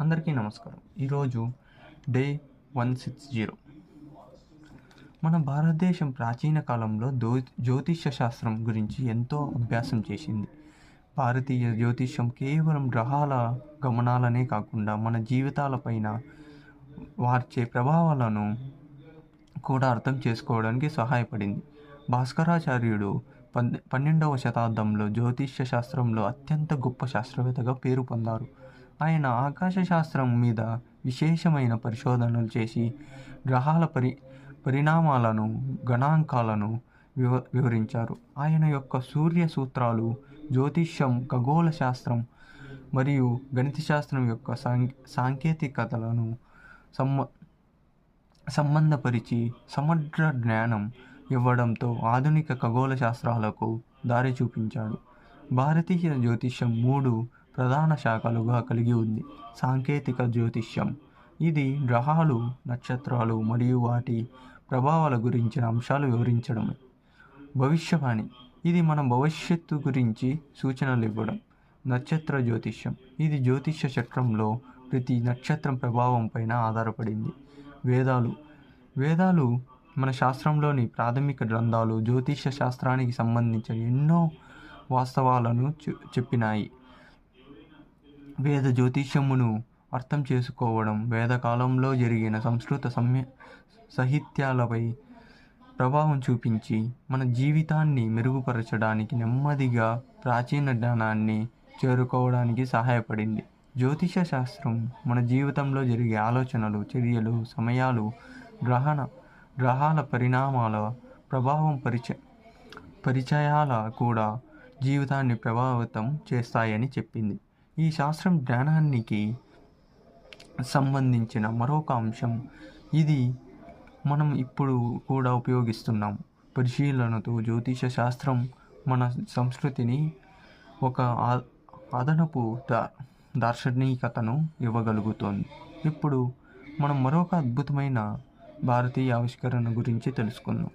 అందరికీ నమస్కారం. ఈరోజు డే 160. మన భారతదేశం ప్రాచీన కాలంలో జ్యోతిష్య శాస్త్రం గురించి ఎంతో అభ్యాసం చేసింది. భారతీయ జ్యోతిష్యం కేవలం గ్రహాల గమనాలనే కాకుండా మన జీవితాలపైన వార్చే ప్రభావాలను కూడా అర్థం చేసుకోవడానికి సహాయపడింది. భాస్కరాచార్యుడు 12వ శతాబ్దంలో జ్యోతిష్య శాస్త్రంలో అత్యంత గొప్ప శాస్త్రవేత్తగా పేరు పొందారు. ఆయన ఆకాశ శాస్త్రం మీద విశేషమైన పరిశోధనలు చేసి గ్రహాల పరిణామాలను, గణాంకాలను వివరించారు. ఆయన యొక్క సూర్య సూత్రాలు జ్యోతిష్యం, ఖగోళ శాస్త్రం మరియు గణిత శాస్త్రం యొక్క సాంకేతికతలను సంబంధపరిచి సమగ్ర జ్ఞానం ఇవ్వడంతో ఆధునిక ఖగోళ శాస్త్రాలకు దారి చూపించాడు. భారతీయ జ్యోతిష్యం 3 ప్రధాన శాఖలుగా కలిగి ఉంది. సాంకేతిక జ్యోతిష్యం, ఇది గ్రహాలు, నక్షత్రాలు మరియు వాటి ప్రభావాల గురించిన అంశాలు వివరించడమే. భవిష్యవాణి, ఇది మన భవిష్యత్తు గురించి సూచనలు ఇవ్వడం. నక్షత్ర జ్యోతిష్యం, ఇది జ్యోతిష్య చక్రంలో ప్రతి నక్షత్రం ప్రభావం పైన ఆధారపడింది. వేదాలు మన శాస్త్రంలోని ప్రాథమిక గ్రంథాలు. జ్యోతిష్య శాస్త్రానికి సంబంధించిన ఎన్నో వాస్తవాలను చెప్పినాయి. వేద జ్యోతిష్యమును అర్థం చేసుకోవడం వేదకాలంలో జరిగిన సంస్కృత సాహిత్యాలపై ప్రభావం చూపించి మన జీవితాన్ని మెరుగుపరచడానికి, నెమ్మదిగా ప్రాచీన జ్ఞానాన్ని చేరుకోవడానికి సహాయపడింది. జ్యోతిష శాస్త్రం మన జీవితంలో జరిగే ఆలోచనలు, చర్యలు, సమయాలు, గ్రహాల పరిణామాల ప్రభావం, పరిచయాల కూడా జీవితాన్ని ప్రభావితం చేస్తాయని చెప్పింది. ఈ శాస్త్రం జ్ఞానానికి సంబంధించిన మరొక అంశం. ఇది మనం ఇప్పుడు కూడా ఉపయోగిస్తున్నాం. పరిశీలనతో జ్యోతిష శాస్త్రం మన సంస్కృతిని ఒక అదనపు దార్శనికతను ఇవ్వగలుగుతోంది. ఇప్పుడు మనం మరొక అద్భుతమైన భారతీయ ఆవిష్కరణ గురించి తెలుసుకుందాం.